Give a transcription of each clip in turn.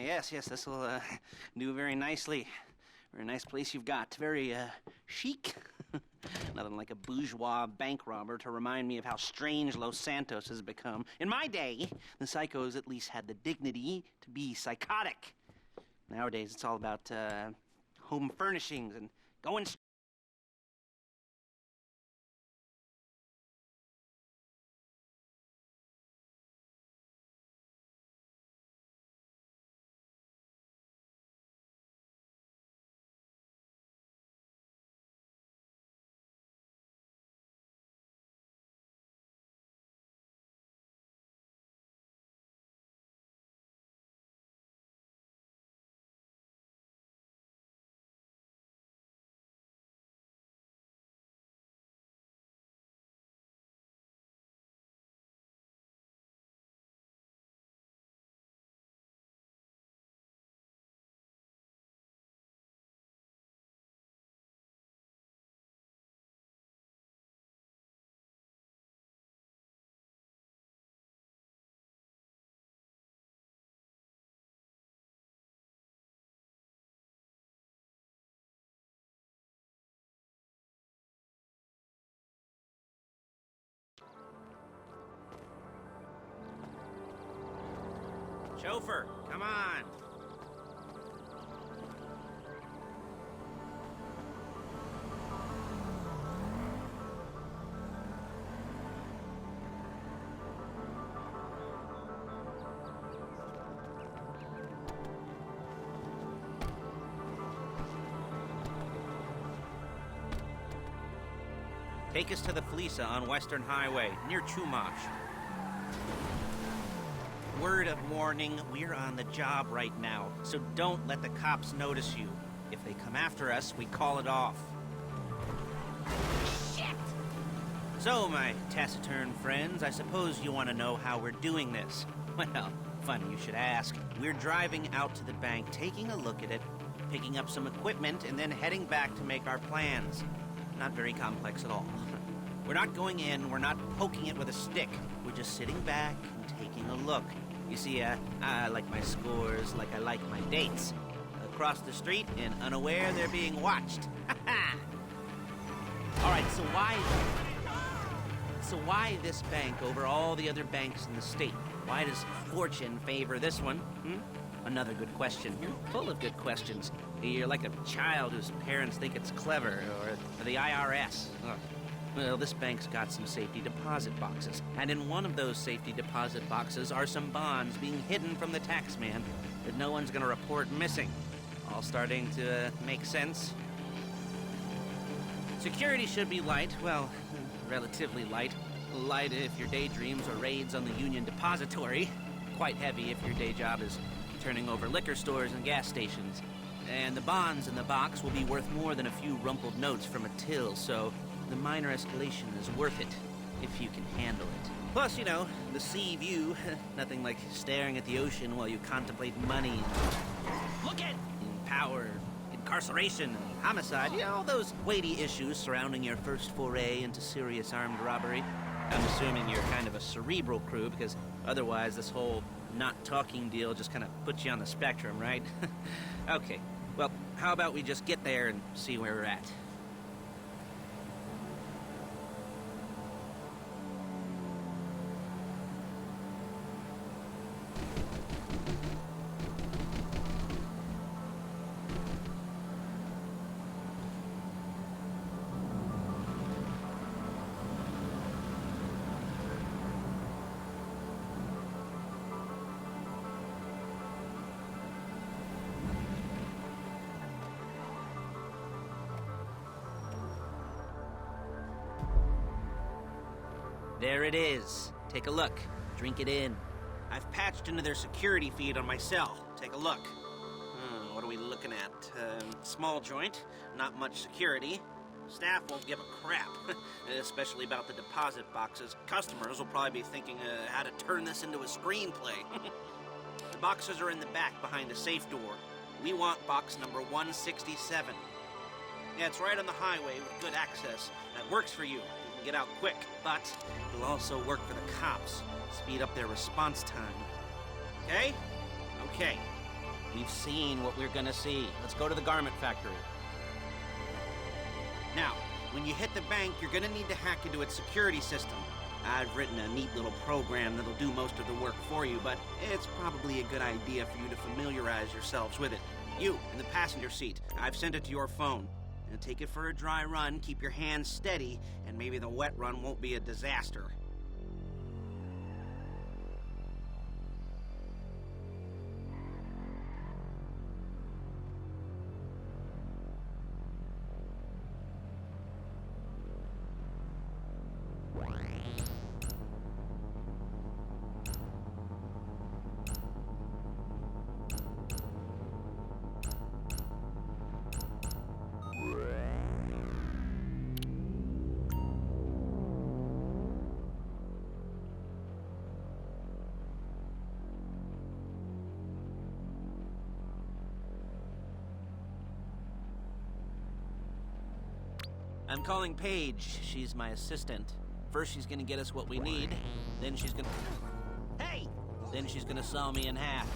yes, this'll do very nicely. Very nice place you've got. Very chic. Nothing like a bourgeois bank robber to remind me of how strange Los Santos has become. In my day, the psychos at least had the dignity to be psychotic. Nowadays, it's all about home furnishings and going. Chauffeur, come on! Take us to the Felisa on Western Highway, near Chumash. Word of warning, we're on the job right now, so don't let the cops notice you. If they come after us, we call it off. Shit! So, my taciturn friends, I suppose you want to know how we're doing this. Well, funny you should ask. We're driving out to the bank, taking a look at it, picking up some equipment, and then heading back to make our plans. Not very complex at all. We're not going in, we're not poking it with a stick. We're just sitting back and taking a look. You see, I like my scores like I like my dates. Across the street and unaware they're being watched. All right, so why this bank over all the other banks in the state? Why does fortune favor this one? Another good question. You're full of good questions. You're like a child whose parents think it's clever, or the IRS. Ugh. Well, this bank's got some safety deposit boxes, and in one of those safety deposit boxes are some bonds being hidden from the tax man that no one's gonna report missing. All starting to make sense? Security should be light, well, relatively light. Light if your daydreams are raids on the Union Depository. Quite heavy if your day job is turning over liquor stores and gas stations. And the bonds in the box will be worth more than a few rumpled notes from a till, so the minor escalation is worth it, if you can handle it. Plus, you know, the sea view, nothing like staring at the ocean while you contemplate money. Look at! Power, incarceration, and homicide, you know, all those weighty issues surrounding your first foray into serious armed robbery. I'm assuming you're kind of a cerebral crew, because otherwise this whole not talking deal just kind of puts you on the spectrum, right? Okay, well, how about we just get there and see where we're at? There it is. Take a look. Drink it in. I've patched into their security feed on my cell. Take a look. What are we looking at? Small joint, not much security. Staff won't give a crap, especially about the deposit boxes. Customers will probably be thinking how to turn this into a screenplay. The boxes are in the back behind a safe door. We want box number 167. Yeah, it's right on the highway with good access. That works for you. Get out quick, but it'll also work for the cops. Speed up their response time. Okay? Okay. We've seen what we're gonna see. Let's go to the garment factory. Now, when you hit the bank, you're gonna need to hack into its security system. I've written a neat little program that'll do most of the work for you, but it's probably a good idea for you to familiarize yourselves with it. You, in the passenger seat, I've sent it to your phone. And take it for a dry run, keep your hands steady, and maybe the wet run won't be a disaster. I'm calling Paige. She's my assistant. First she's gonna get us what we need, then she's gonna... Hey! Then she's gonna saw me in half.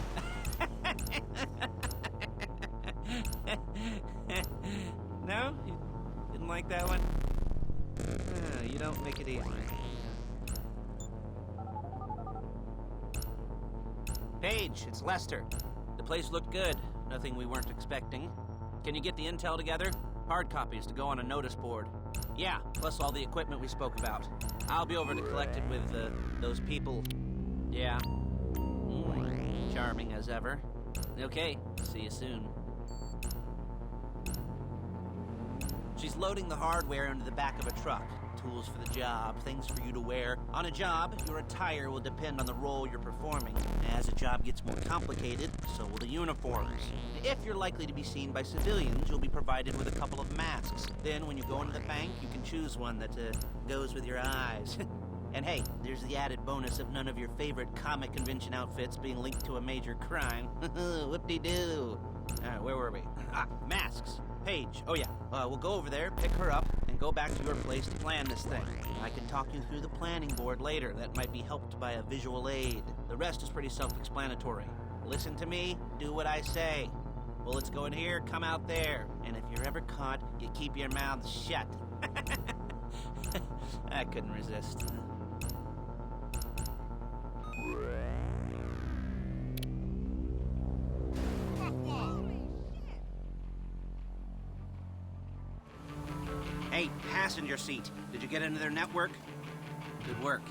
No? You didn't like that one? You don't make it easy. Paige, it's Lester. The place looked good. Nothing we weren't expecting. Can you get the intel together? Hard copies to go on a notice board. Yeah, plus all the equipment we spoke about. I'll be over to collect it with, those people. Yeah. Charming as ever. Okay, see you soon. She's loading the hardware into the back of a truck. Tools for the job, things for you to wear. On a job, your attire will depend on the role you're performing. As the job gets more complicated, so will the uniforms. If you're likely to be seen by civilians, you'll be provided with a couple of masks. Then, when you go into the bank, you can choose one that goes with your eyes. And hey, there's the added bonus of none of your favorite comic convention outfits being linked to a major crime. Whoop-de-doo. Where were we? Masks. Paige. Oh yeah, we'll go over there, pick her up, and go back to your place to plan this thing. I can talk you through the planning board later. That might be helped by a visual aid. The rest is pretty self-explanatory. Listen to me, do what I say. Bullets go in here, come out there. And if you're ever caught, you keep your mouth shut. I couldn't resist. Hey, passenger seat. Did you get into their network? Good work.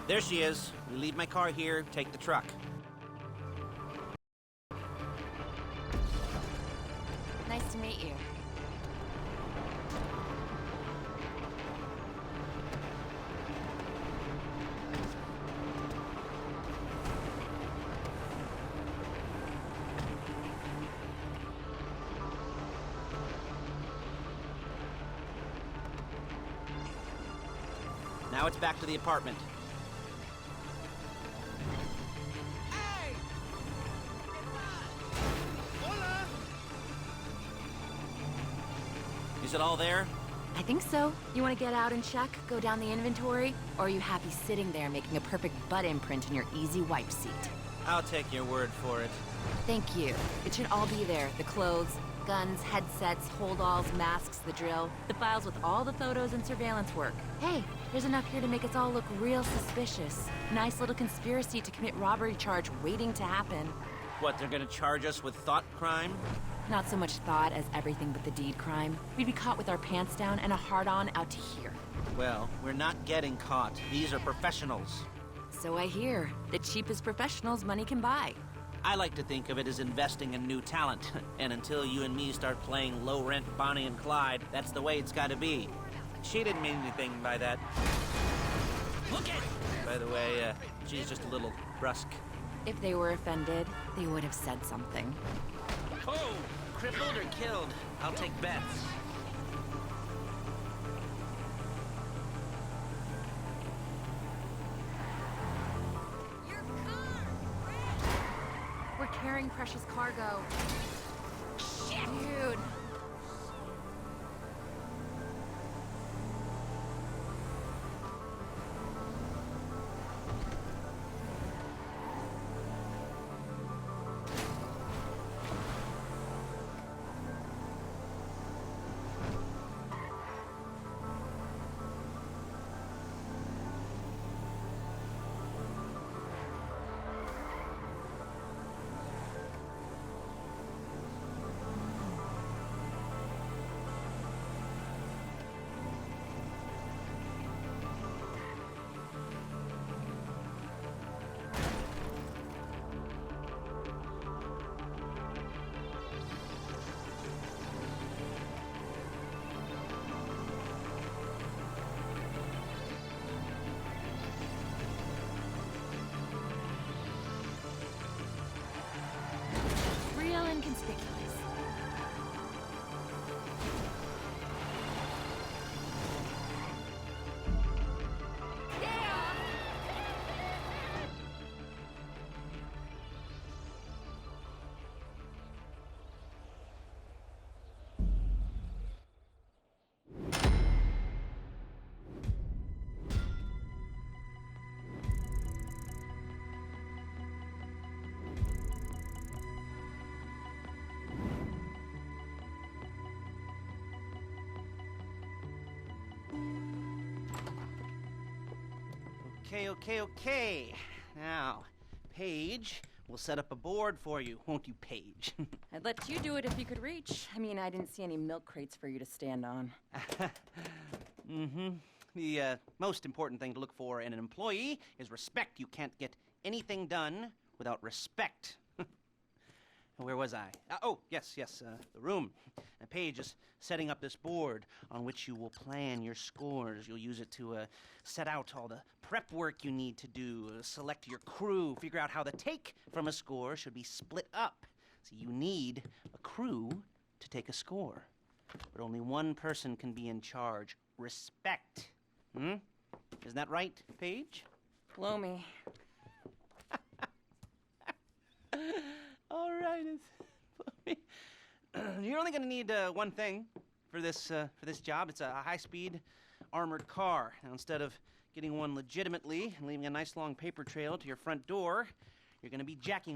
There she is. We leave my car here, take the truck. Nice to meet you. Now it's back to the apartment. Is it all there? I think so. You want to get out and check? Go down the inventory? Or are you happy sitting there making a perfect butt imprint in your easy wipe seat? I'll take your word for it. Thank you. It should all be there. The clothes, guns, headsets, hold-alls, masks, the drill. The files with all the photos and surveillance work. Hey, there's enough here to make us all look real suspicious. Nice little conspiracy to commit robbery charge waiting to happen. What, they're gonna charge us with thought crime? Not so much thought as everything but the deed crime. We'd be caught with our pants down and a hard-on out to here. Well, we're not getting caught. These are professionals. So I hear. The cheapest professionals money can buy. I like to think of it as investing in new talent. And until you and me start playing low-rent Bonnie and Clyde, that's the way it's gotta be. She didn't mean anything by that. Look it! By the way, she's just a little brusque. If they were offended, they would have said something. Oh! Crippled or killed? I'll take bets. We're carrying precious cargo. Shit! Dude. Real inconspicuous. Okay. Now, Paige, we'll set up a board for you, won't you, Paige? I'd let you do it if you could reach. I mean, I didn't see any milk crates for you to stand on. The most important thing to look for in an employee is respect. You can't get anything done without respect. Where was I? Yes, the room. Paige is setting up this board on which you will plan your scores. You'll use it to set out all the prep work you need to do, select your crew, figure out how the take from a score should be split up. So you need a crew to take a score. But only one person can be in charge. Respect. Isn't that right, Paige? Blow me. All right. You're only going to need one thing for this job. It's a high-speed armored car. Now, instead of getting one legitimately and leaving a nice long paper trail to your front door, you're going to be jacking